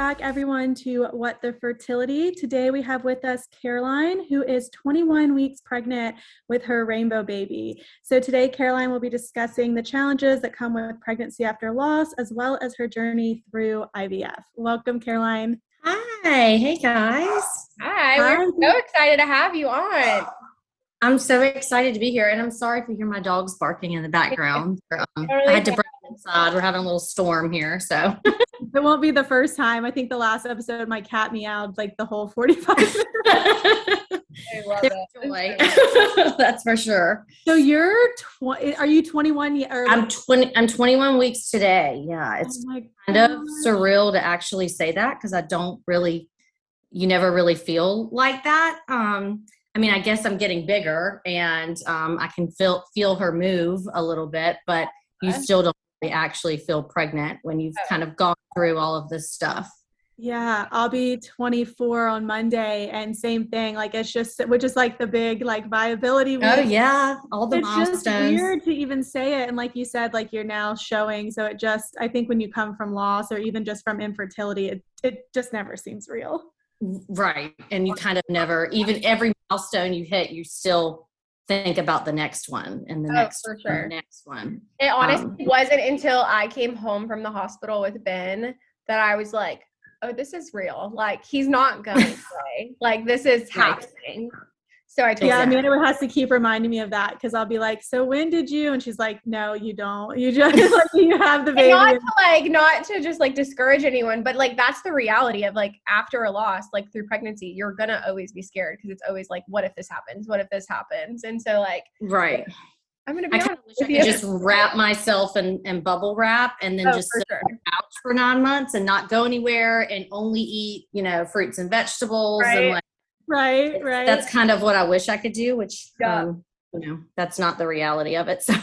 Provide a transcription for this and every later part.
back, everyone, to What the Fertility. Today we have with us Caroline, who is 21 weeks pregnant with her rainbow baby. So today, Caroline will be discussing the challenges that come with pregnancy after loss, as well as her journey through IVF. Welcome, Caroline. Hi, hey guys. Hi, we're Hi. so excited to have you on. I'm so excited to be here, and I'm sorry if you hear my dogs barking in the background. I had to bring them inside. We're having a little storm here, so. It won't be the first time. I think the last episode, my cat meowed like the whole 45 minutes. I love it. That's for sure. So are you 21 or I'm 20. I'm 21 weeks today. Yeah, it's kind of surreal to actually say that because you never really feel like that. I mean, I guess I'm getting bigger and I can feel her move a little bit, but you still don't really actually feel pregnant when you've kind of gone through all of this stuff. Yeah, I'll be 24 on Monday, and same thing. Like which is like the big like viability week. Oh yeah, all the milestones. It's just weird to even say it, and like you said, like you're now showing. So I think when you come from loss or even just from infertility, it just never seems real. Right, and you kind of never, even every milestone you hit, you still think about the next one and the next for one, sure. and the next one. It honestly wasn't until I came home from the hospital with Ben that I was like, oh, this is real. Like, he's not going away. Like, this is happening. So I told her. Amanda has to keep reminding me of that because I'll be like, so when did you? And she's like, no, you don't. You just like you have the baby. Not to just like discourage anyone, but like that's the reality of like after a loss, like through pregnancy, you're gonna always be scared because it's always like, what if this happens? What if this happens? And so like, right. I'm gonna be honest with you. Just wrap myself in bubble wrap and then just sit on the couch for 9 months and not go anywhere and only eat, fruits and vegetables and like. Right. That's kind of what I wish I could do, which, that's not the reality of it. So.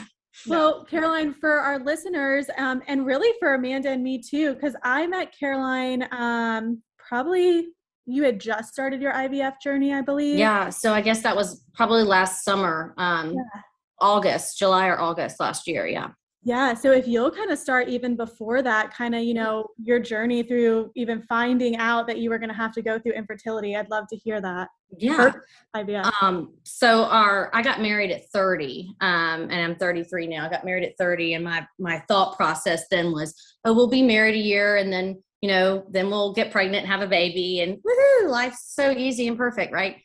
Well, Caroline, for our listeners, and really for Amanda and me too, because I met Caroline, probably you had just started your IVF journey, I believe. Yeah. So I guess that was probably last summer, July or August last year. Yeah. Yeah. So if you'll kind of start even before that, kind of, your journey through even finding out that you were going to have to go through infertility, I'd love to hear that. Yeah. IVF. So I got married at 30, and I'm 33 now. I got married at 30, and my thought process then was, oh, we'll be married a year, and then, then we'll get pregnant and have a baby, and woohoo, life's so easy and perfect, right?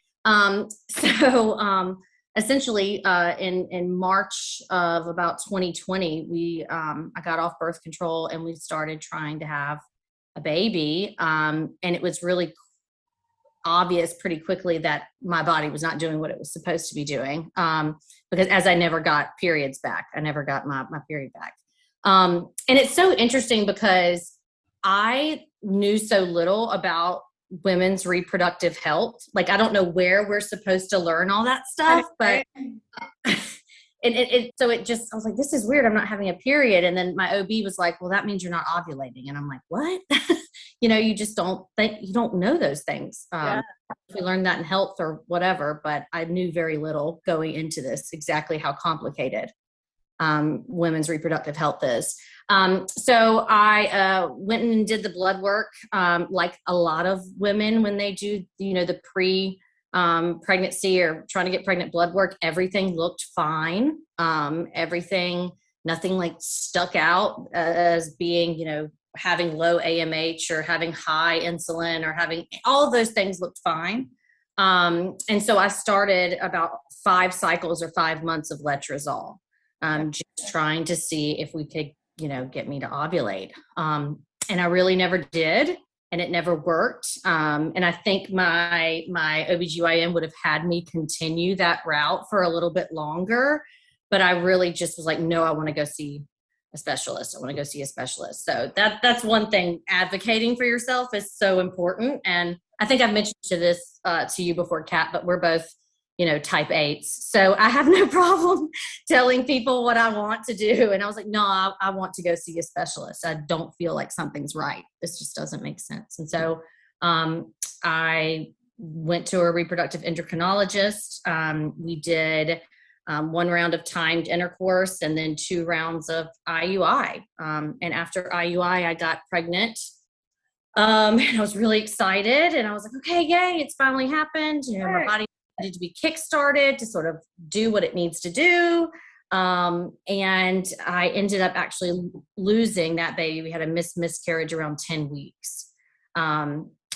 Essentially, in March of about 2020, I got off birth control and we started trying to have a baby. And it was really obvious pretty quickly that my body was not doing what it was supposed to be doing. Because as I never got periods back, I never got my period back. And it's so interesting because I knew so little about women's reproductive health. Like, I don't know where we're supposed to learn all that stuff, but I was like, this is weird. I'm not having a period. And then my OB was like, well, that means you're not ovulating. And I'm like, what? You just don't think, you don't know those things. We learned that in health or whatever, but I knew very little going into this, exactly how complicated women's reproductive health is. So I went and did the blood work, like a lot of women when they do, the pre-pregnancy or trying to get pregnant blood work. Everything looked fine. Nothing like stuck out as being, having low AMH or having high insulin or having all of those things looked fine. And so I started about 5 cycles or 5 months of letrozole. Just trying to see if we could, get me to ovulate. And I really never did, and it never worked. And I think my OBGYN would have had me continue that route for a little bit longer, but I really just was like, no, I want to go see a specialist. I want to go see a specialist. So that's one thing. Advocating for yourself is so important. And I think I've mentioned to you before, Kat, but we're both type 8s. So I have no problem telling people what I want to do. And I was like, no, I want to go see a specialist. I don't feel like something's right. This just doesn't make sense. And so I went to a reproductive endocrinologist. We did 1 round of timed intercourse and then 2 rounds of IUI. And after IUI, I got pregnant And I was really excited, and I was like, okay, yay, it's finally happened. My body needed to be kickstarted to sort of do what it needs to do. And I ended up actually losing that baby. We had a miscarriage around 10 weeks.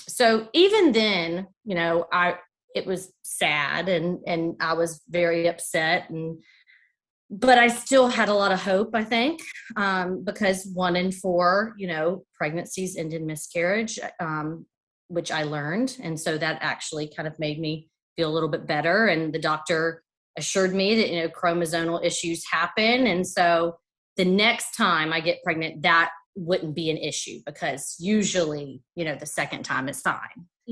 So even then, it was sad, and I was very upset, but I still had a lot of hope, I think, because 1 in 4, pregnancies end in miscarriage, which I learned. And so that actually kind of made me feel a little bit better. And the doctor assured me that, chromosomal issues happen. And so the next time I get pregnant, that wouldn't be an issue, because usually, the second time is fine.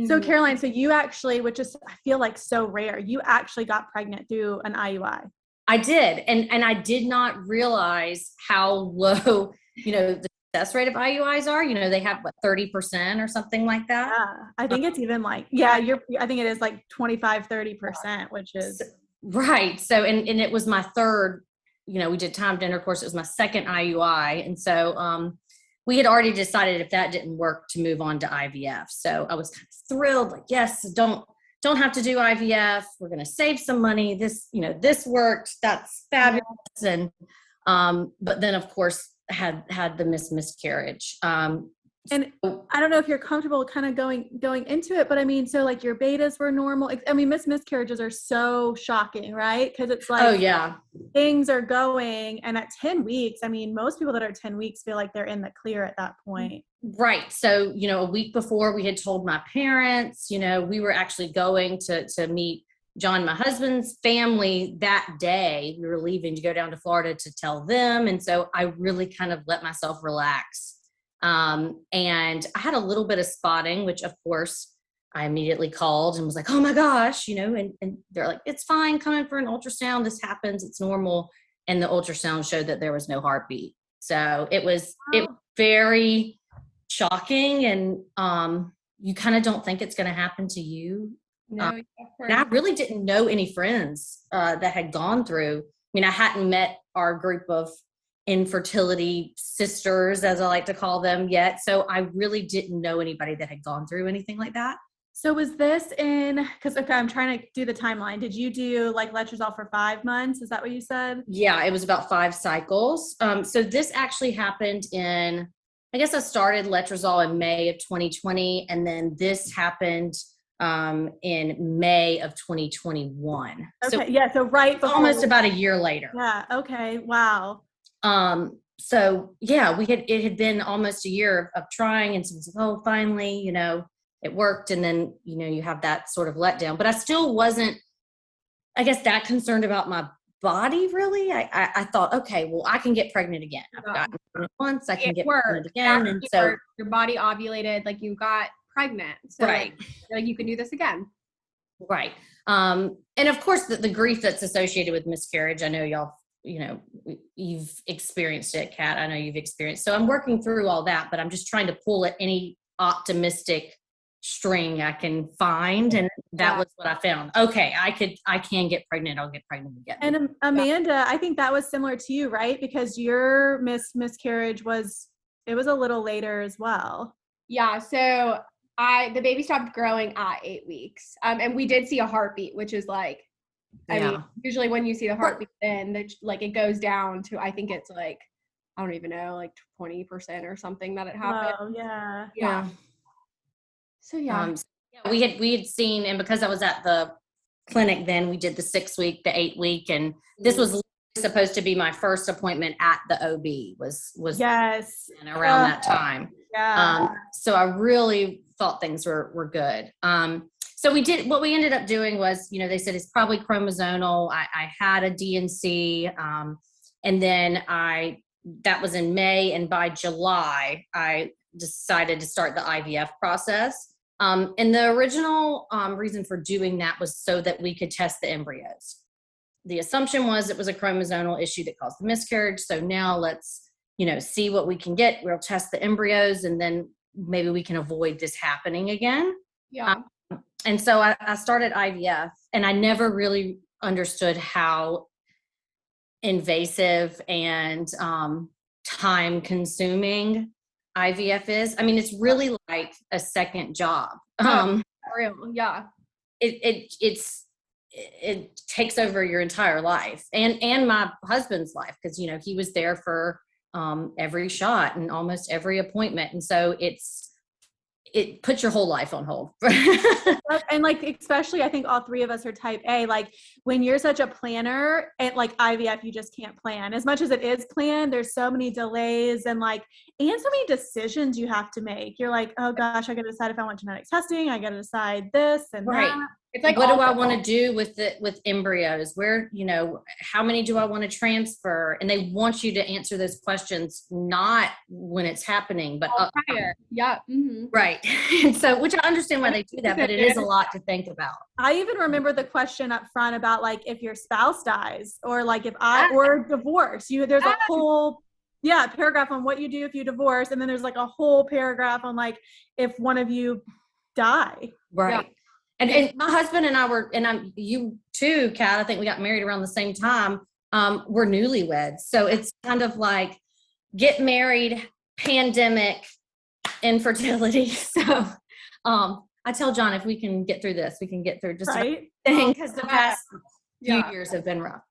So Caroline, so you actually, which is, I feel like so rare, you actually got pregnant through an IUI. I did. And I did not realize how low, the success rate of IUIs are. They have 30% or something like that. Yeah. I think it's even like, I think it is like 25-30%, which is. Right. So, and it was my third, we did timed intercourse. It was my second IUI. And so, we had already decided if that didn't work to move on to IVF. So I was kind of thrilled, like, yes, don't have to do IVF. We're going to save some money. This worked. That's fabulous. And, but then of course had the miscarriage. And I don't know if you're comfortable kind of going into it, but I mean, so like your betas were normal. I mean, miscarriages are so shocking, right? Because it's like, oh yeah, things are going, and at 10 weeks, I mean, most people that are 10 weeks feel like they're in the clear at that point. Right. So, a week before, we had told my parents, we were actually going to meet John, my husband's family, that day. We were leaving to go down to Florida to tell them. And so I really kind of let myself relax. And I had a little bit of spotting, which of course I immediately called and was like, oh my gosh, and they're like, it's fine, come in for an ultrasound. This happens. It's normal. And the ultrasound showed that there was no heartbeat. So it was very shocking. And, you kind of don't think it's going to happen to you. No, and I really didn't know any friends, that had gone through. I mean, I hadn't met our group of infertility sisters, as I like to call them, yet. So I really didn't know anybody that had gone through anything like that. So was this because I'm trying to do the timeline. Did you do like letrozole for 5 months? Is that what you said? Yeah, it was about 5 cycles. So this actually happened I guess I started letrozole in May of 2020, and then this happened in May of 2021. Okay, so right before, almost about a year later. Yeah. Okay. Wow. So yeah, it had been almost a year of trying, and so it was like, oh, finally, it worked. And then, you have that sort of letdown, but I still wasn't, I guess, that concerned about my body, really. I thought, okay, well, I can get pregnant again. I've gotten pregnant once, I can get pregnant again. And so your body ovulated, like you got pregnant. So right. Like you can do this again. Right. And of course the grief that's associated with miscarriage, I know y'all, you've experienced it, Kat. I know you've experienced. So I'm working through all that, but I'm just trying to pull at any optimistic string I can find. And that was what I found. Okay, I can get pregnant. I'll get pregnant again. And Amanda, I think that was similar to you, right? Because your miscarriage was a little later as well. Yeah. So the baby stopped growing at 8 weeks. And we did see a heartbeat, which is like, I mean, usually when you see the heartbeat, then it goes down to, I think it's like, I don't even know, like 20% or something that it happened. Oh, yeah. Yeah. So yeah. We had seen, and because I was at the clinic then, we did the 6 week, the 8 week, and this was supposed to be my first appointment at the OB was yes around that time. Yeah. So I really thought things were good. So what we ended up doing was, they said it's probably chromosomal. I had a DNC, and then that was in May, and by July, I decided to start the IVF process. And the original reason for doing that was so that we could test the embryos. The assumption was it was a chromosomal issue that caused the miscarriage. So now let's, see what we can get. We'll test the embryos, and then maybe we can avoid this happening again. Yeah. And so I started IVF, and I never really understood how invasive and time consuming IVF is. I mean, it's really like a second job. Real, yeah. It takes over your entire life and my husband's life, because he was there for every shot and almost every appointment, and so it puts your whole life on hold. And like, especially I think all three of us are type A, like when you're such a planner and like IVF, you just can't plan as much as it is planned. There's so many delays and so many decisions you have to make. You're like, oh gosh, I got to decide if I want genetic testing. I got to decide this and that. It's like, what do I want to do with embryos? Where, how many do I want to transfer? And they want you to answer those questions, not when it's happening, but prior. Yeah. Mm-hmm. Right. And so, which I understand why they do that, but it is a lot to think about. I even remember the question up front about like, if your spouse dies or like or divorce, there's a whole paragraph on what you do if you divorce. And then there's like a whole paragraph on like, if one of you die. Right. Yeah. And my husband and I were, and you too, Kat, I think we got married around the same time. We're newlyweds. So it's kind of like get married, pandemic, infertility. So I tell John, if we can get through this, we can get through just right, because the past few years have been rough.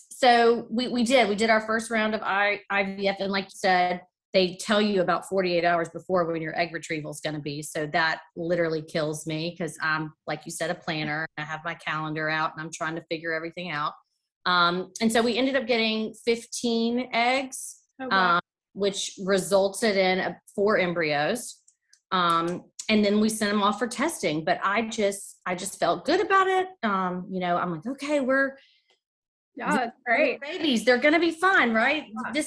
So we did our first round of IVF, and like you said, they tell you about 48 hours before when your egg retrieval is going to be. So that literally kills me, because I'm, like you said, a planner. I have my calendar out and I'm trying to figure everything out. And so we ended up getting 15 eggs, which resulted in 4 embryos. And then we sent them off for testing, but I just felt good about it. I'm like, okay, that's great. Babies, they're going to be fine, right? Yeah. They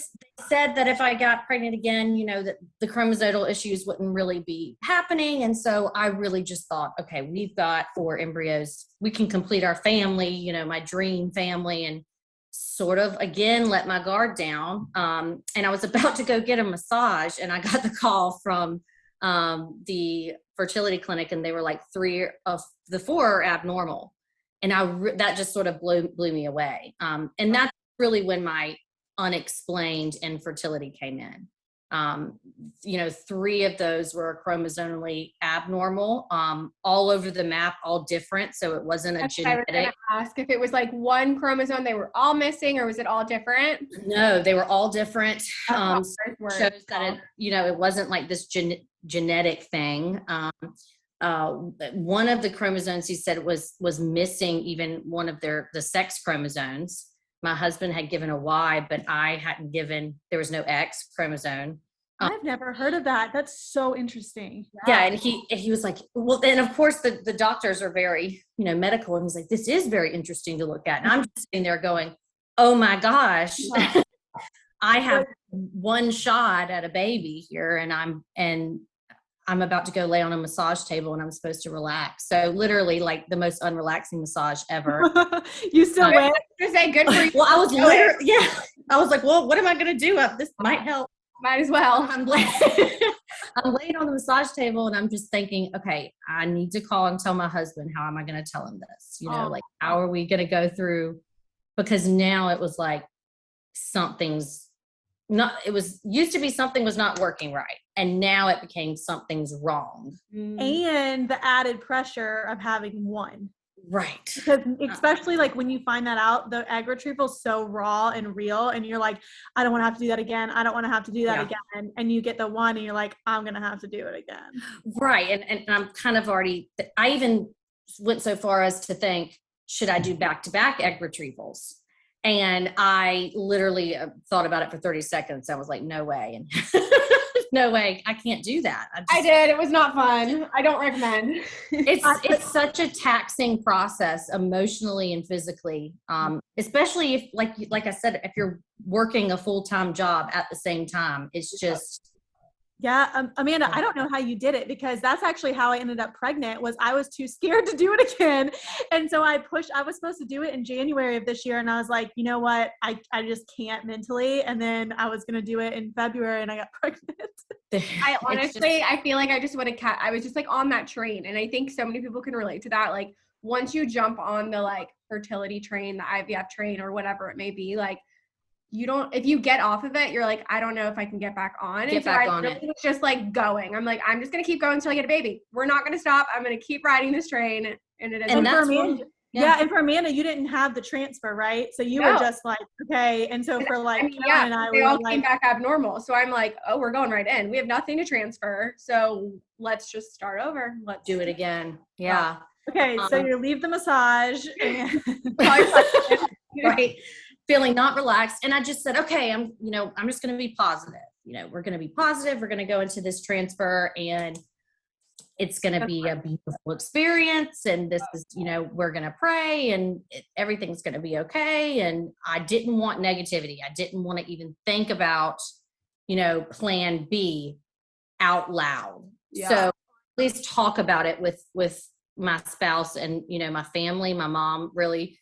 said that if I got pregnant again, that the chromosomal issues wouldn't really be happening. And so I really just thought, okay, we've got 4 embryos. We can complete our family, my dream family, and sort of, again, let my guard down. And I was about to go get a massage, and I got the call from the fertility clinic, and they were like 3 of the 4 are abnormal. And that just sort of blew me away. And that's really when my unexplained infertility came in. 3 of those were chromosomally abnormal, all over the map, all different. So it wasn't a genetic. I was going to ask if it was like one chromosome they were all missing, or was it all different? No, they were all different. Shows that it wasn't like this genetic thing. One of the chromosomes, he said, was missing even one of the sex chromosomes. My husband had given a Y, but I hadn't given, there was no X chromosome. I've never heard of that. That's so interesting. Yeah. And he was like, well, and of course the doctors are very, medical. And he's like, this is very interesting to look at. And I'm just sitting there going, oh my gosh, I have one shot at a baby here, and I'm about to go lay on a massage table, and I'm supposed to relax. So literally like the most unrelaxing massage ever. You still went? To say good for you. Well, I was literally, I was like, well, what am I going to do? This might help. Might as well. I'm laying on the massage table, and I'm just thinking, okay, I need to call and tell my husband. How am I going to tell him this? How are we going to go through? Because now it was like used to be something was not working right. And now it became something's wrong. And the added pressure of having one. Right. Because especially like when you find that out, the egg retrieval is so raw and real, and you're like, I don't want to have to do that again. I don't want to have to do that again. And you get the one, and you're like, I'm going to have to do it again. Right. And I'm kind of I even went so far as to think, should I do back-to-back egg retrievals? And I literally thought about it for 30 seconds. I was like, no way. And no way. I can't do that. I did. It was not fun. I don't recommend. It's such a taxing process emotionally and physically, especially if, like I said, if you're working a full-time job at the same time. It's just. Yeah, Amanda, I don't know how you did it, because that's actually how I ended up pregnant. Was I was too scared to do it again. And so I was supposed to do it in January of this year. And I was like, you know what? I just can't mentally. And then I was going to do it in February, and I got pregnant. I honestly, I feel like I just would have I was just like on that train. And I think so many people can relate to that. Like once you jump on the like fertility train, the IVF train, or whatever it may be, like if you get off of it, you're like, I don't know if I can get back on. Get back on it. Was just like going. I'm like, I'm just going to keep going until I get a baby. We're not going to stop. I'm going to keep riding this train. And it is. And for Amanda, and for Amanda, you didn't have the transfer, right? So you were just like, okay. And so for like, Caroline and I, they all came back abnormal. So I'm like, oh, we're going right in. We have nothing to transfer. So let's just start over. Let's do it again. Yeah. Okay. So you leave the massage and right. Feeling not relaxed. And I just said, okay, I'm just going to be positive. We're going to be positive. We're going to go into this transfer and it's going to be a beautiful experience. And this is, we're going to pray and everything's going to be okay. And I didn't want negativity. I didn't want to even think about, plan B out loud. Yeah. So please talk about it with my spouse and, my family, my mom, really.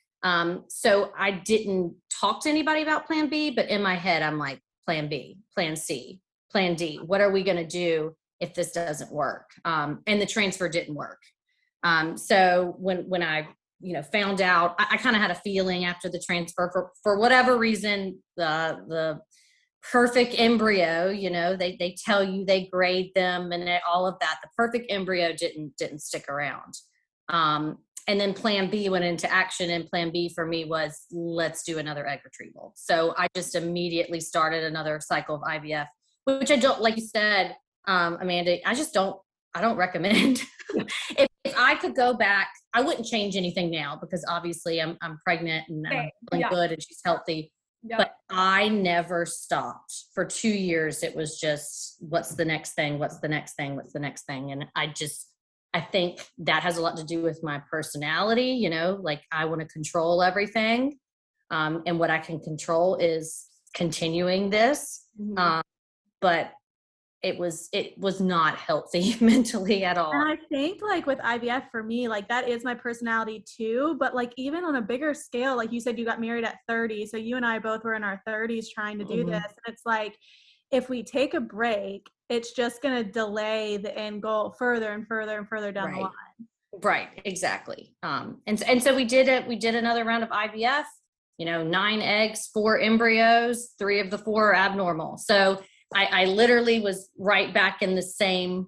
So I didn't talk to anybody about plan B, but in my head, I'm like, plan B, plan C, plan D. What are we going to do if this doesn't work? And the transfer didn't work. So when I, found out, I kind of had a feeling after the transfer for whatever reason, the perfect embryo, they tell you, they grade them and all of that. The perfect embryo didn't stick around. And then plan B went into action, and plan B for me was, let's do another egg retrieval. So I just immediately started another cycle of IVF, which I don't, like you said, Amanda, I don't recommend. If I could go back, I wouldn't change anything now because obviously I'm pregnant and I'm feeling good and she's healthy. Yeah. But I never stopped for 2 years. It was just, what's the next thing? What's the next thing? What's the next thing? And I think that has a lot to do with my personality, like I want to control everything. And what I can control is continuing this. Mm-hmm. But it was not healthy mentally at all. And I think like with IVF for me, like that is my personality too. But like even on a bigger scale, like you said, you got married at 30. So you and I both were in our 30s trying to do this. And it's like, if we take a break, it's just going to delay the end goal further and further and further down the line. Right. Exactly. And so we did another round of IVF, 9 eggs, 4 embryos, 3 of the 4 are abnormal. So I literally was right back in the same,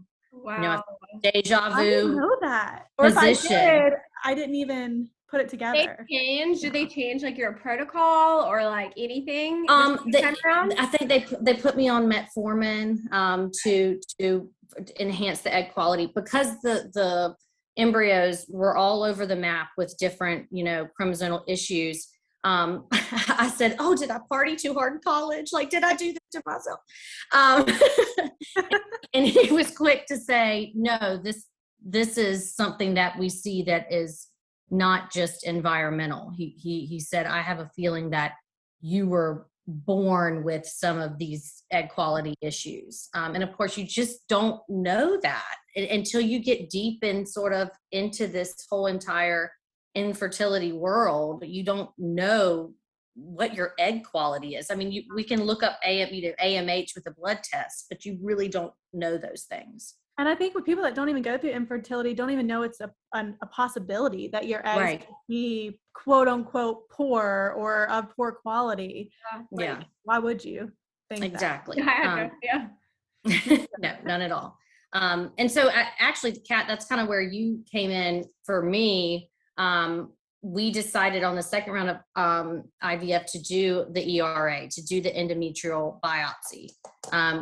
deja vu. I didn't know that. Or position. If I did, I didn't even put it together. Did they change like your protocol or like anything? I think they put me on metformin to enhance the egg quality because the embryos were all over the map with different, chromosomal issues. I said, oh, did I party too hard in college? Like, did I do this to myself? And he was quick to say, no, this is something that we see that is not just environmental. He said, I have a feeling that you were born with some of these egg quality issues. And of course, you just don't know that until you get deep in sort of into this whole entire infertility world. You don't know what your egg quality is. I mean, we can look up AMH with a blood test, but you really don't know those things. And I think with people that don't even go through infertility, don't even know it's a possibility that your eggs can be quote unquote poor or of poor quality. Yeah. Why would you think exactly? That? No, none at all. And so actually, Kat, that's kind of where you came in for me. We decided on the second round of IVF to do the ERA, to do the endometrial biopsy,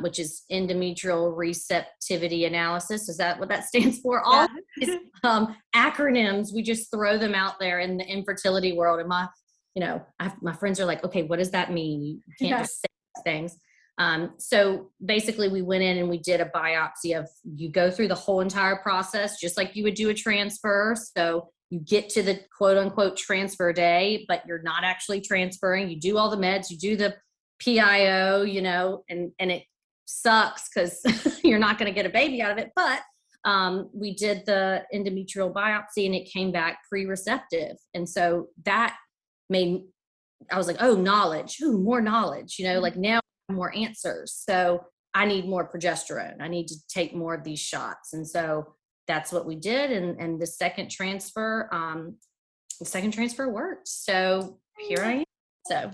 which is endometrial receptivity analysis. Is that what that stands for? All these acronyms, we just throw them out there in the infertility world. And my friends are like, okay, what does that mean? You can't just say these things. So basically we went in and we did a biopsy of, you go through the whole entire process, just like you would do a transfer. So you get to the quote unquote transfer day, but you're not actually transferring. You do all the meds, you do the PIO, and it sucks because you're not going to get a baby out of it. But we did the endometrial biopsy and it came back pre-receptive. And so that I was like, oh, knowledge, more knowledge, like now more answers. So I need more progesterone. I need to take more of these shots. And so that's what we did. And the second transfer worked. So here I am. So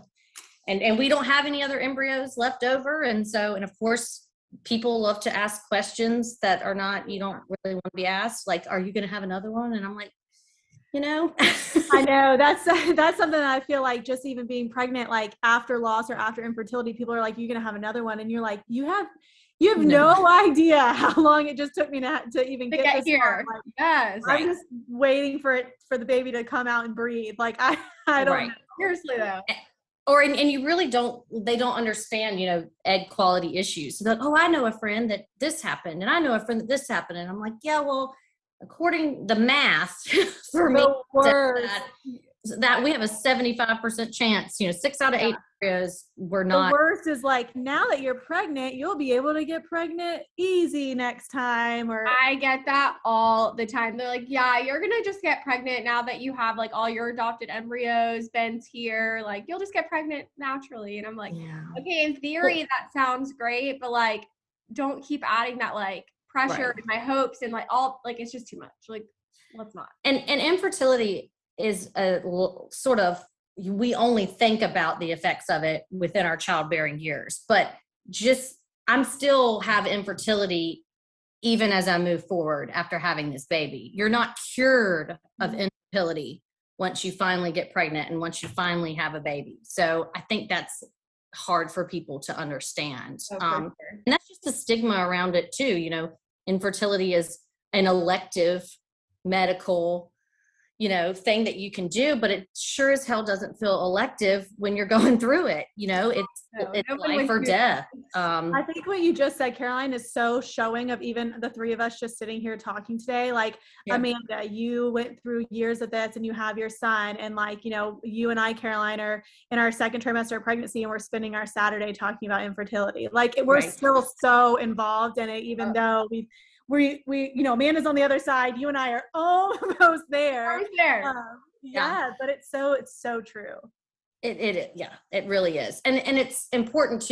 and we don't have any other embryos left over. And of course, people love to ask questions that are not, you don't really want to be asked. Like, are you going to have another one? And I'm like, I know that's something that I feel like just even being pregnant, like after loss or after infertility, people are like, you're going to have another one. And you're like, you have no idea how long it just took me to even get this here. Like, yes. I'm just waiting for the baby to come out and breathe. Like I don't know. Seriously though. And you really they don't understand, egg quality issues. So they're like, oh, I know a friend that this happened, and I know a friend that this happened. And I'm like, yeah, well, according the math for me, that we have a 75% chance, 6 out of 8 embryos were not. The worst is like, now that you're pregnant, you'll be able to get pregnant easy next time. Or I get that all the time. They're like, yeah, you're going to just get pregnant now that you have like all your adopted embryos, Ben's here. Like, you'll just get pregnant naturally. And I'm like, okay, in theory, that sounds great, but like, don't keep adding that like pressure and my hopes and like all, like, it's just too much. Like, let's not. And infertility is a sort of, we only think about the effects of it within our childbearing years, but I'm still have infertility even as I move forward after having this baby. You're not cured of infertility once you finally get pregnant and once you finally have a baby. So I think that's hard for people to understand. And that's just the stigma around it too. Infertility is an elective medical thing that you can do, but it sure as hell doesn't feel elective when you're going through it. It's life or death. I think what you just said, Caroline, is so showing of even the three of us just sitting here talking today. Like, Amanda, you went through years of this and you have your son, and like, you and I, Caroline, are in our second trimester of pregnancy, and we're spending our Saturday talking about infertility. Like, we're still so involved in it, even though we Amanda's on the other side. You and I are almost there. But it's so true. It really is. And it's important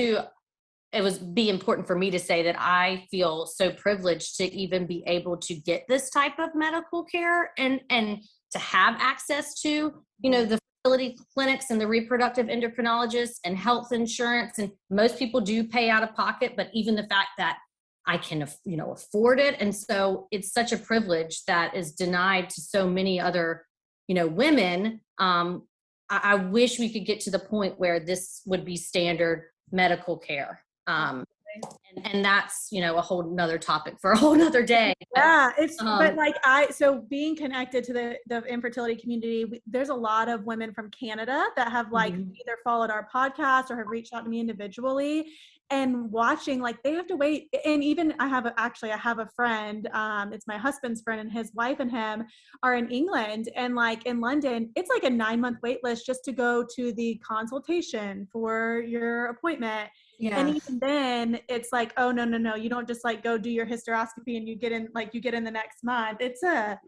be important for me to say that I feel so privileged to even be able to get this type of medical care and to have access to, the fertility clinics and the reproductive endocrinologists and health insurance. And most people do pay out of pocket, but even the fact that I can, afford it. And so it's such a privilege that is denied to so many other, women. I wish we could get to the point where this would be standard medical care. And that's, a whole nother topic for a whole nother day. Yeah. But like so being connected to the infertility community, there's a lot of women from Canada that have like either followed our podcast or have reached out to me individually. And watching, like, they have to wait. And even I have a friend, it's my husband's friend, and his wife and him are in England, and like in London, it's like a 9-month wait list just to go to the consultation for your appointment. Yeah. And even then it's like, oh, no, you don't just like go do your hysteroscopy and you get in the next month. It's not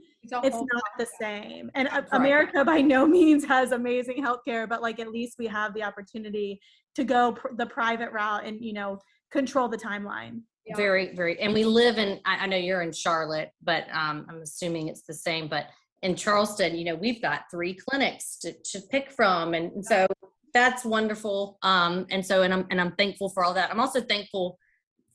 the same. And America by no means has amazing healthcare, but like, at least we have the opportunity to go the private route and, control the timeline. Very, very. And we live in, I know you're in Charlotte, but I'm assuming it's the same, but in Charleston, we've got 3 clinics to pick from. And so that's wonderful. And I'm thankful for all that. I'm also thankful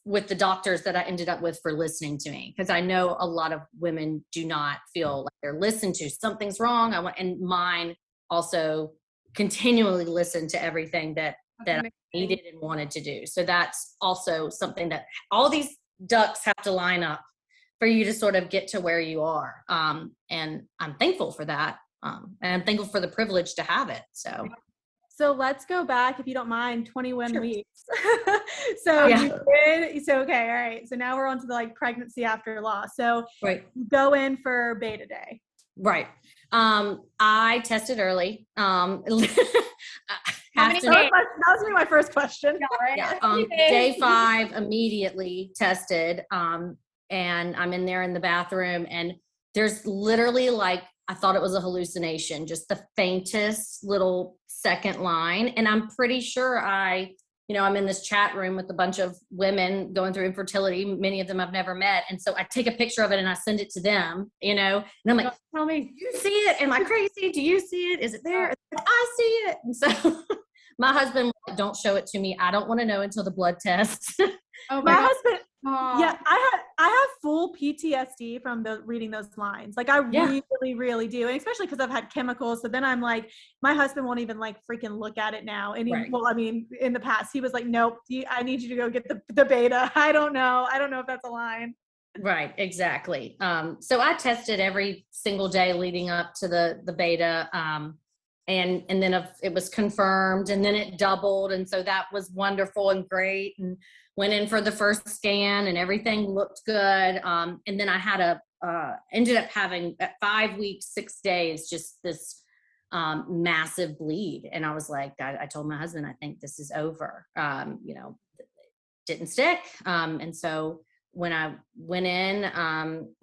with the doctors that I ended up with for listening to me, because I know a lot of women do not feel like they're listened to. Something's wrong. And mine also continually listen to everything that I needed and wanted to do. So that's also something that all these ducks have to line up for you to sort of get to where you are. And I'm thankful for that. And I'm thankful for the privilege to have it. So let's go back, if you don't mind, 21 weeks. Okay, all right. So now we're on to the like pregnancy after loss. So go in for beta day. Right. I tested early. That was gonna be my first question. Day 5 immediately tested. And I'm in there in the bathroom, and there's literally like, I thought it was a hallucination, just the faintest little second line. And I'm pretty sure I'm in this chat room with a bunch of women going through infertility. Many of them I've never met. And so I take a picture of it and I send it to them, and I'm like, tell me, do you see it? Am I crazy? Do you see it? Is it there? I see it. And so My husband, don't show it to me. I don't want to know until the blood test. Oh My my God. husband, Aw. yeah, I have full PTSD from reading those lines. Like I Yeah. really do. And especially because I've had chemicals. So then I'm like, my husband won't even like freaking look at it now. And Right. well, I mean, in the past, he was like, nope, I need you to go get the beta. I don't know if that's a line. Right, exactly. So I tested every single day leading up to the beta. And then if it was confirmed, and then it doubled. And so that was wonderful and great, and went in for the first scan and everything looked good. And then I had ended up having at 5 weeks, 6 days, just this massive bleed. And I was like, I told my husband, I think this is over. Didn't stick. And so when I went in,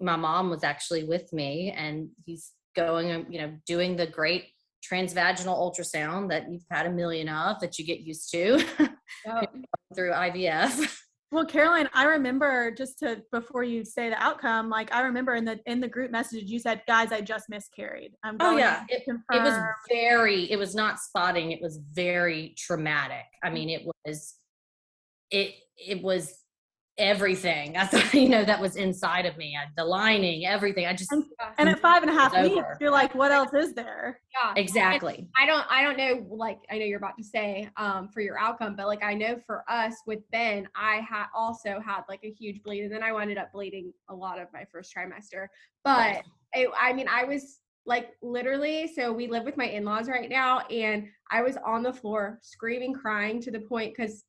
my mom was actually with me, and he's going, doing the great transvaginal ultrasound that you've had a million of, that you get used to through IVF. Well, Caroline, I remember before you say the outcome, like I remember in the group message, you said, guys, I just miscarried. I'm going to confirm. It was not spotting. It was very traumatic. I mean, it was everything. I thought, that was inside of me, the lining, everything. I just, and at 5.5 weeks, you're like, what else is there? Yeah, exactly. And I don't know, like, I know you're about to say, for your outcome, but like, I know for us with Ben, I also had like a huge bleed, and then I ended up bleeding a lot of my first trimester, but I was like, literally, so we live with my in-laws right now, and I was on the floor screaming, crying, to the point, because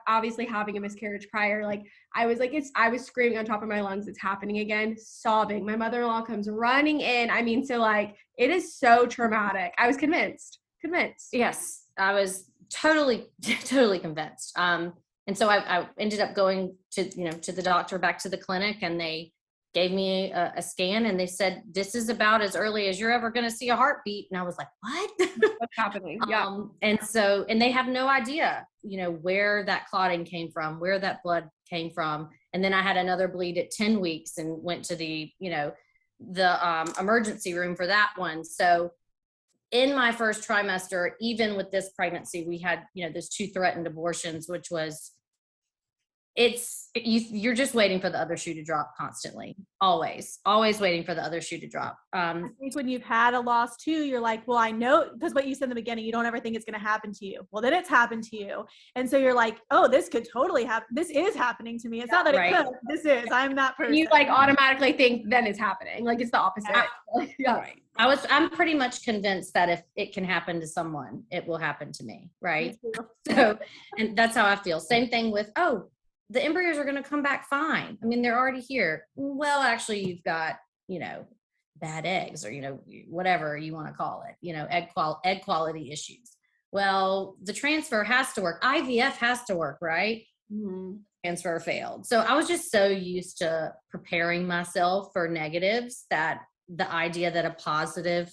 obviously having a miscarriage prior, like I was screaming on top of my lungs, it's happening again, sobbing. My mother-in-law comes running in. I mean, so like, it is so traumatic. I was convinced. Yes, I was totally convinced. And so I ended up going to the doctor, back to the clinic, and they gave me a scan, and they said, this is about as early as you're ever going to see a heartbeat. And I was like, what? What's happening? Yeah. And they have no idea, where that clotting came from, where that blood came from. And then I had another bleed at 10 weeks and went to the emergency room for that one. So in my first trimester, even with this pregnancy, we had, those 2 threatened abortions, which was, you're just waiting for the other shoe to drop constantly, always waiting for the other shoe to drop. I think when you've had a loss too, you're like, well, I know, because what you said in the beginning, you don't ever think it's going to happen to you. Well, then it's happened to you. And so you're like, oh, this could totally happen. This is happening to me. It's not that it could, this is, I'm that person. You like automatically think then it's happening. Like it's the opposite. Yeah. Right. I'm pretty much convinced that if it can happen to someone, it will happen to me. Right. So, and that's how I feel. Same thing with, the embryos are going to come back fine. I mean, they're already here. Well, actually, you've got, bad eggs, or, whatever you want to call it, egg quality issues. Well, the transfer has to work. IVF has to work, right? Mm-hmm. Transfer failed. So I was just so used to preparing myself for negatives that the idea that a positive,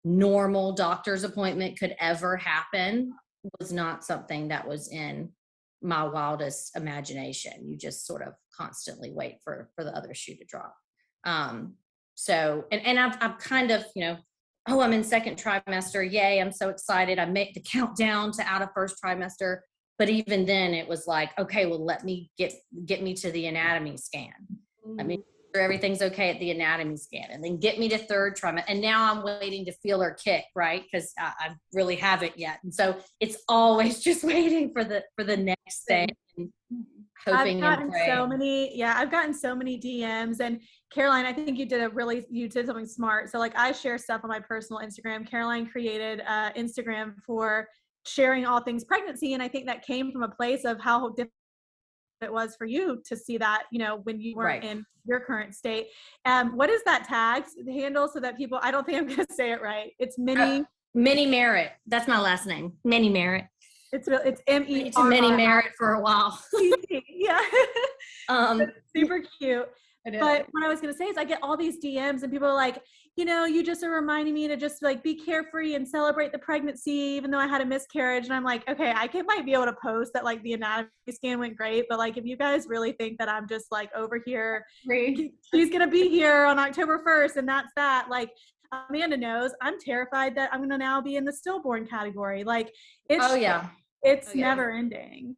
normal doctor's appointment could ever happen was not something that was in my wildest imagination. You just sort of constantly wait for the other shoe to drop. So, and I've kind of, I'm in second trimester. Yay. I'm so excited. I make the countdown to out of first trimester. But even then it was like, okay, well, let me get me to the anatomy scan. Let me make sure everything's okay at the anatomy scan, and then get me to third trimester. And now I'm waiting to feel her kick, right? Because I really haven't yet. And so it's always just waiting for the next thing, and hoping and praying. I've gotten so many DMs. And Caroline, I think you did something smart. So like, I share stuff on my personal Instagram. Caroline created Instagram for sharing all things pregnancy. And I think that came from a place of how different it was for you to see that, when you weren't in your current state. What is that tag handle, so that people, I don't think I'm going to say it right. It's Minnie Merritt. That's my last name. Minnie Merritt. It's M-E. It's Minnie Merritt for a while. Yeah. Super cute. But what I was going to say is I get all these DMs, and people are like, you just are reminding me to just like be carefree and celebrate the pregnancy, even though I had a miscarriage. And I'm like, okay, might be able to post that like the anatomy scan went great, but like, if you guys really think that I'm just like over here, she's going to be here on October 1st and that's that, like, Amanda knows I'm terrified that I'm going to now be in the stillborn category. Like Oh yeah. it's never ending.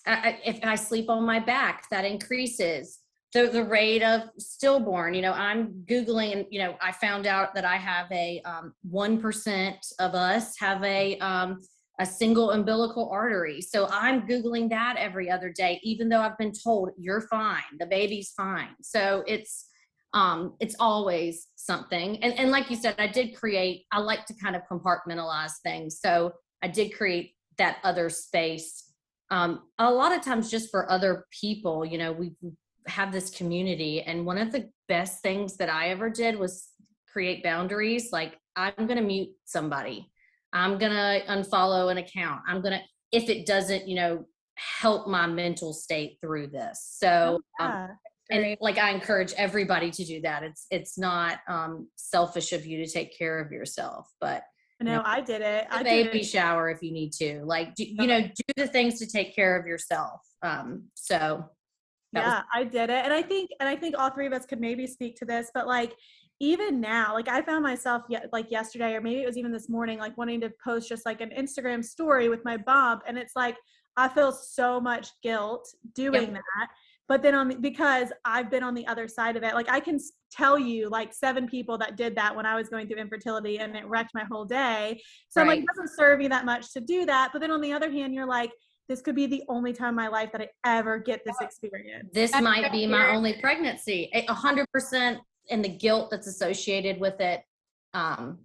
If I sleep on my back, that increases the rate of stillborn. I'm Googling, and, I found out that I have 1% of us have a single umbilical artery. So I'm Googling that every other day, even though I've been told you're fine, the baby's fine. So it's always something. And like you said, I like to kind of compartmentalize things. So I did create that other space. A lot of times just for other people, we have this community. And one of the best things that I ever did was create boundaries. Like, I'm going to mute somebody. I'm going to unfollow an account. if it doesn't, help my mental state through this. So, and like, I encourage everybody to do that. It's not selfish of you to take care of yourself, but no, I did it. I baby shower if you need to, like, do the things to take care of yourself. So I did it. And I think all three of us could maybe speak to this, but like, even now, like, I found myself like yesterday, or maybe it was even this morning, like wanting to post just like an Instagram story with my bump. And it's like, I feel so much guilt doing that. But then because I've been on the other side of it, like, I can tell you like 7 people that did that when I was going through infertility, and it wrecked my whole day. So I'm like, it doesn't serve you that much to do that. But then on the other hand, you're like, this could be the only time in my life that I ever get this experience. This might be my only pregnancy. 100%. And the guilt that's associated with it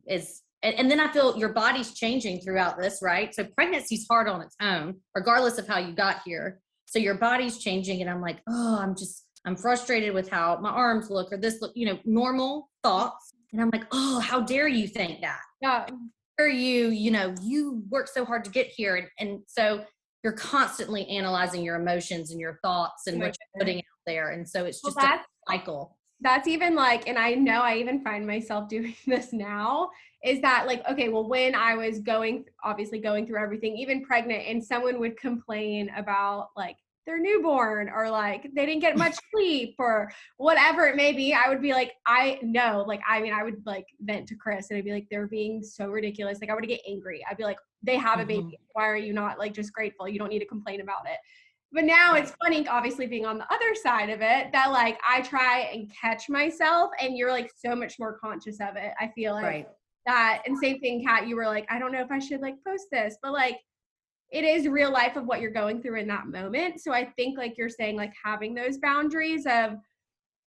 is, and then I feel your body's changing throughout this, right? So pregnancy's hard on its own, regardless of how you got here. So your body's changing, and I'm like, oh, I'm frustrated with how my arms look, or this look, normal thoughts. And I'm like, oh, how dare you think that? Yeah. How dare you, you worked so hard to get here. And so you're constantly analyzing your emotions and your thoughts and what you're putting out there. And so it's just a cycle. That's even like, and I know I even find myself doing this now, is that like, okay, well, when I was obviously going through everything, even pregnant, and someone would complain about like their newborn, or like they didn't get much sleep, or whatever it may be, I would be like, I would like vent to Chris, and I'd be like, they're being so ridiculous. Like, I would get angry. I'd be like, they have a baby. Why are you not like just grateful? You don't need to complain about it. But now it's funny, obviously, being on the other side of it, that like I try and catch myself, and you're like so much more conscious of it. I feel like that. And same thing, Kat, you were like, I don't know if I should like post this, but like, it is real life of what you're going through in that moment. So I think like you're saying, like having those boundaries of,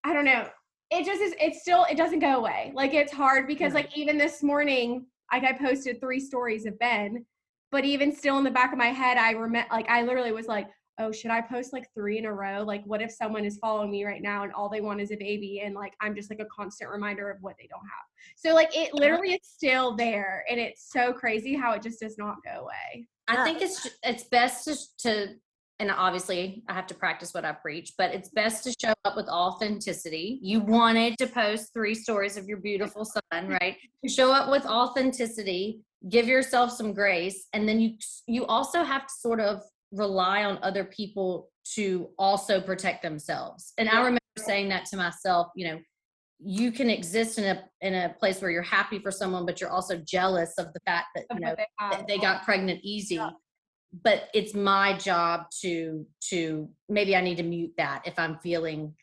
I don't know, it just is, it doesn't go away. Like, it's hard because like even this morning, like I posted 3 stories of Ben, but even still in the back of my head, I literally was like, oh, should I post like 3 in a row? Like, what if someone is following me right now and all they want is a baby, and like I'm just like a constant reminder of what they don't have? So like, it literally is still there, and it's so crazy how it just does not go away. I think it's best to, and obviously I have to practice what I preach, but it's best to show up with authenticity. You wanted to post 3 stories of your beautiful son, right? Show up with authenticity, give yourself some grace, and then you also have to sort of rely on other people to also protect themselves. And I remember saying that to myself, you can exist in a place where you're happy for someone, but you're also jealous of the fact that they got pregnant easy. Yeah. But it's my job to maybe I need to mute that if I'm feeling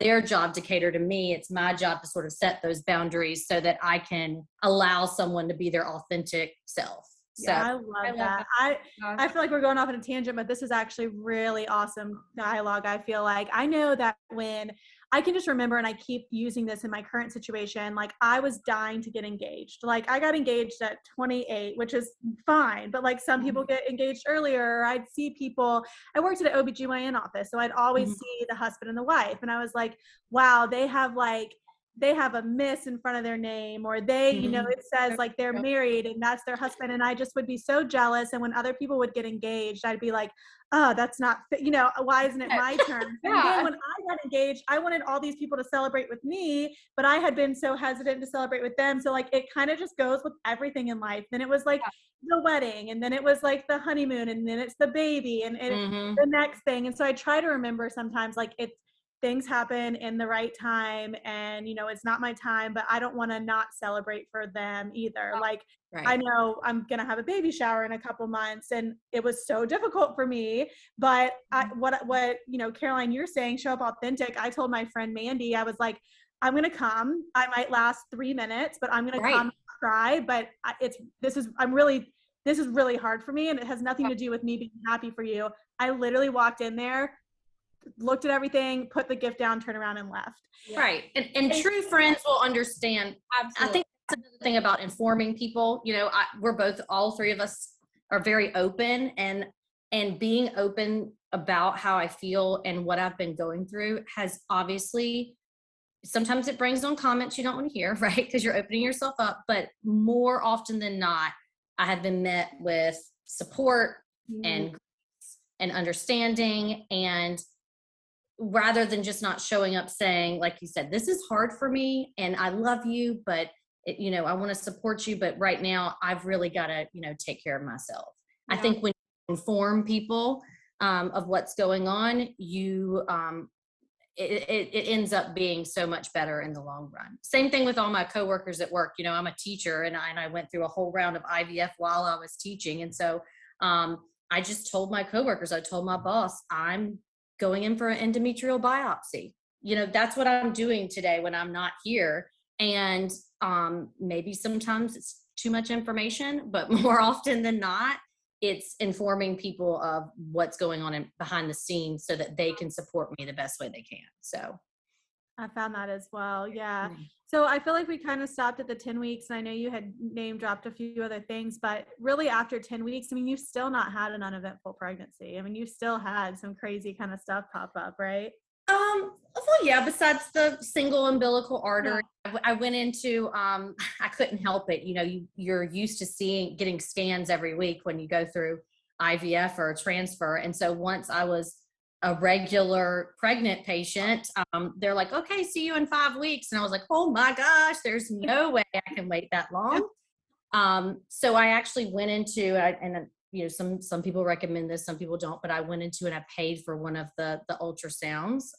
their job to cater to me. It's my job to sort of set those boundaries so that I can allow someone to be their authentic self. So I love that. I feel like we're going off on a tangent, but this is actually really awesome dialogue. I feel like I know that when I can just remember, and I keep using this in my current situation, like I was dying to get engaged. Like I got engaged at 28, which is fine. But like some people get engaged earlier, or I'd see people, I worked at an OBGYN office, so I'd always see the husband and the wife. And I was like, wow, they have a miss in front of their name, or they, it says like they're married and that's their husband. And I just would be so jealous. And when other people would get engaged, I'd be like, oh, that's not, why isn't it my turn? And then when I got engaged, I wanted all these people to celebrate with me, but I had been so hesitant to celebrate with them. So like, it kind of just goes with everything in life. Then it was like the wedding, and then it was like the honeymoon, and then it's the baby, and the next thing. And so I try to remember sometimes, like things happen in the right time, and it's not my time, but I don't want to not celebrate for them either. Like, I Right. know I'm gonna have a baby shower in a couple months, and it was so difficult for me. But what Caroline, you're saying, show up authentic. I told my friend Mandy, I was like, I'm gonna come. I might last 3 minutes, but I'm gonna Right. come and cry. But this is really hard for me, and it has nothing to do with me being happy for you. I literally walked in there, looked at everything, put the gift down, turned around, and left. Right. And true friends will understand. Absolutely. I think that's another thing about informing people. We're both, all three of us are very open, and being open about how I feel and what I've been going through has obviously, sometimes it brings on comments you don't want to hear, right? Because you're opening yourself up. But more often than not, I have been met with support and understanding, and rather than just not showing up saying, like you said, this is hard for me and I love you, but I want to support you, but right now I've really got to, take care of myself. Yeah. I think when you inform people of what's going on, it ends up being so much better in the long run. Same thing with all my coworkers at work. I'm a teacher, and I went through a whole round of IVF while I was teaching. And so I just told my coworkers, I told my boss, I'm going in for an endometrial biopsy. That's what I'm doing today when I'm not here. And maybe sometimes it's too much information, but more often than not, it's informing people of what's going on behind the scenes so that they can support me the best way they can. So I found that as well. Yeah. So I feel like we kind of stopped at the 10 weeks, and I know you had name dropped a few other things, but really after 10 weeks, I mean, you've still not had an uneventful pregnancy. I mean, you still had some crazy kind of stuff pop up, right? Well, yeah, besides the single umbilical artery, yeah. I went into, I couldn't help it. You're used to getting scans every week when you go through IVF or a transfer. And so once I was a regular pregnant patient, they're like, okay, see you in 5 weeks. And I was like, oh my gosh, there's no way I can wait that long. So I actually went into, some people recommend this, some people don't, but I went into and I paid for one of the ultrasounds.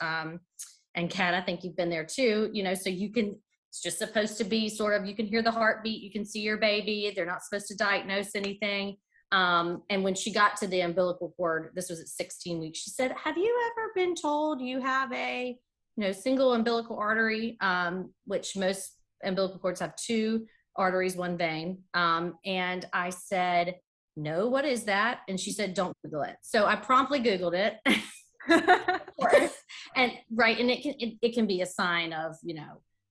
And Kat, I think you've been there too, so it's just supposed to be sort of, you can hear the heartbeat, you can see your baby. They're not supposed to diagnose anything. And when she got to the umbilical cord, this was at 16 weeks, she said, have you ever been told you have a, single umbilical artery, which most umbilical cords have 2 arteries, 1 vein. And I said, no, what is that? And she said, don't Google it. So I promptly Googled it. And it can be a sign of,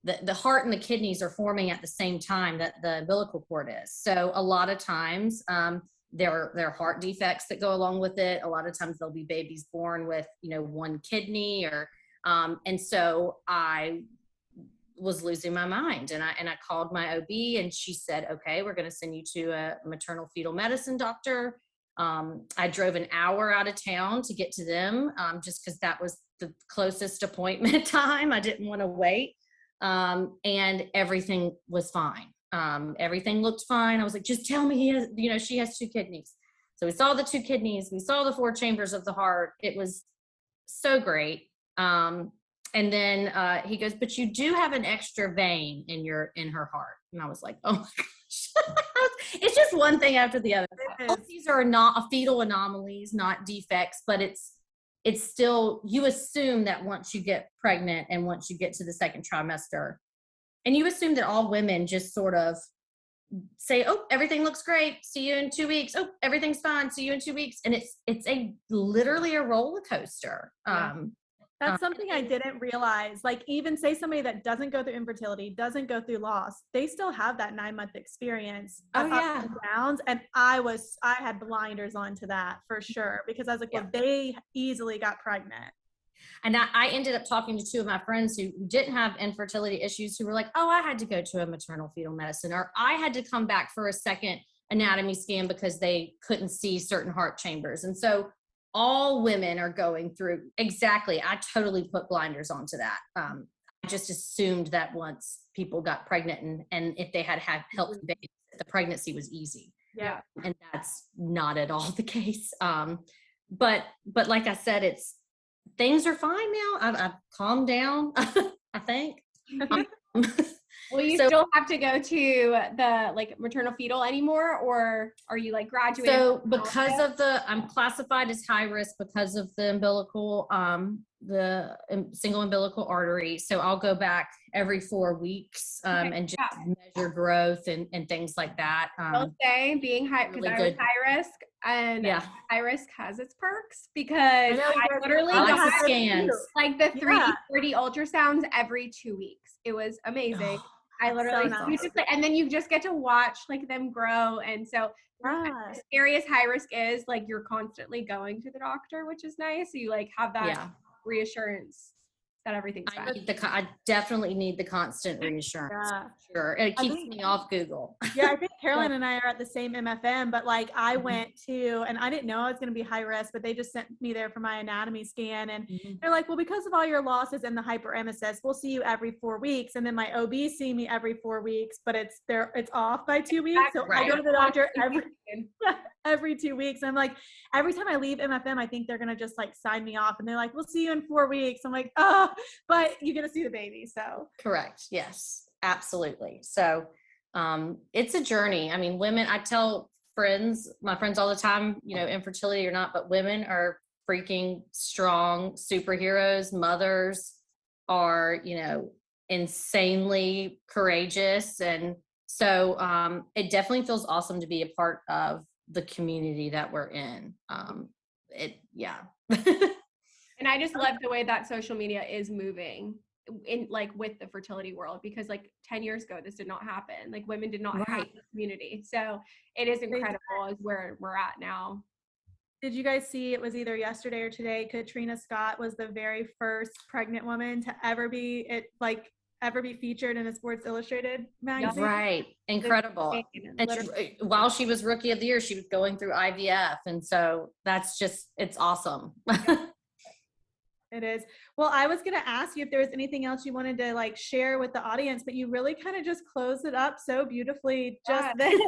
the heart and the kidneys are forming at the same time that the umbilical cord is. So a lot of times, there are heart defects that go along with it. A lot of times there'll be babies born with, 1 kidney and so I was losing my mind, and I called my OB, and she said, okay, we're going to send you to a maternal fetal medicine doctor. I drove an hour out of town to get to them, just because that was the closest appointment time. I didn't want to wait. And everything was fine. Everything looked fine. I was like, just tell me she has 2 kidneys. So we saw the 2 kidneys. We saw the 4 chambers of the heart. It was so great. And then he goes, but you do have an extra vein in her heart. And I was like, oh my gosh. It's just one thing after the other. These are not fetal anomalies, not defects, but it's still, you assume that once you get pregnant and once you get to the 2nd trimester, and you assume that all women just sort of say, oh, everything looks great, see you in 2 weeks. Oh, everything's fine, see you in 2 weeks. And it's literally a roller coaster. Yeah. That's something I didn't realize. Like, even say somebody that doesn't go through infertility, doesn't go through loss, they still have that 9-month experience of ups and downs. And I had blinders on to that for sure, because I was like, well, they easily got pregnant. And I ended up talking to 2 of my friends who didn't have infertility issues, who were like, oh, I had to go to a maternal fetal medicine, or I had to come back for a second anatomy scan because they couldn't see certain heart chambers. And so all women are going through exactly. I totally put blinders onto that. I just assumed that once people got pregnant and if they had healthy babies, the pregnancy was easy. Yeah. And that's not at all the case. But like I said, things are fine now. I've calmed down, I think. Will you still have to go to the like maternal fetal anymore, or are you like graduated? So because of I'm classified as high risk because of the single umbilical artery. So I'll go back every 4 weeks and just measure growth and things like that. I'll say being high, because really I was good. high risk, and Yeah. high risk has its perks because I literally I like got the scans. like the 330 ultrasounds every 2 weeks. It was amazing. I literally, so you just like, and then you just get to watch like them grow. And so as scary as high risk is, like you're constantly going to the doctor, which is nice. So you like have that reassurance that everything's fine. I definitely need the constant reassurance. Yeah. Sure. It keeps me off Google. Yeah, I think Caroline and I are at the same MFM, but like I went to, and I didn't know I was going to be high risk, but they just sent me there for my anatomy scan. And they're like, well, because of all your losses and the hyperemesis, we'll see you every 4 weeks. And then my OB see me every 4 weeks, but it's off by 2 weeks. So I go to the doctor every 2 weeks. And I'm like, every time I leave MFM, I think they're going to just like sign me off. And they're like, we'll see you in 4 weeks. I'm like, oh, but you get to see the baby. So correct. Yes, absolutely. So it's a journey. I mean, women, I tell my friends all the time, you know, infertility or not, but women are freaking strong superheroes. Mothers are, you know, insanely courageous. And so it definitely feels awesome to be a part of the community that we're in. And I just love the way that social media is moving in like with the fertility world, because like 10 years ago, this did not happen. Like women did not have this community. So it is incredible as where we're at now. Did you guys see, it was either yesterday or today, Katrina Scott was the very first pregnant woman to ever be featured in a Sports Illustrated magazine. Right. Incredible. And while she was Rookie of the Year, she was going through IVF. And so that's just, it's awesome. It is. Well, I was going to ask you if there was anything else you wanted to like share with the audience, but you really kind of just closed it up so beautifully just then.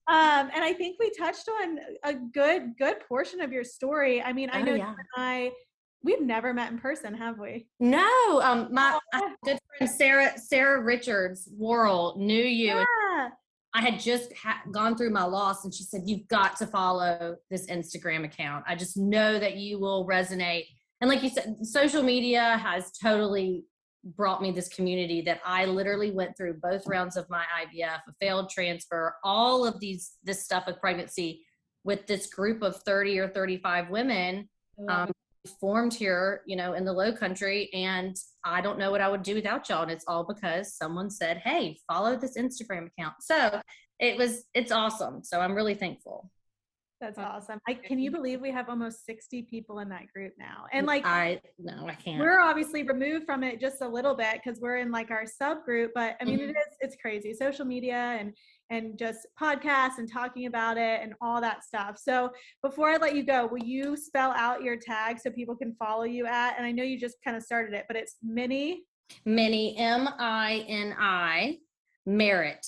And I think we touched on a good portion of your story. I mean, I know you and we've never met in person, have we? No. My good friend Sarah Richards Worrell knew you. Yeah. I had just gone through my loss, and she said, you've got to follow this Instagram account. I just know that you will resonate. And like you said, social media has totally brought me this community that I literally went through both rounds of my IVF, a failed transfer, all of this stuff with pregnancy with this group of 30 or 35 women formed here, you know, in the Low Country. And I don't know what I would do without y'all. And it's all because someone said, hey, follow this Instagram account. So it's awesome. So I'm really thankful. That's awesome. Can you believe we have almost 60 people in that group now? And like, I can't. We're obviously removed from it just a little bit because we're in like our subgroup, but I mean, it's crazy. Social media and just podcasts and talking about it and all that stuff. So before I let you go, will you spell out your tag so people can follow you at, and I know you just kind of started it, but it's Minnie, Minnie, Mini, Merritt, Merritt.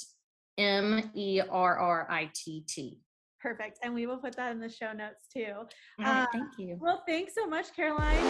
Perfect. And we will put that in the show notes too. All right, thank you. Well, thanks so much, Caroline.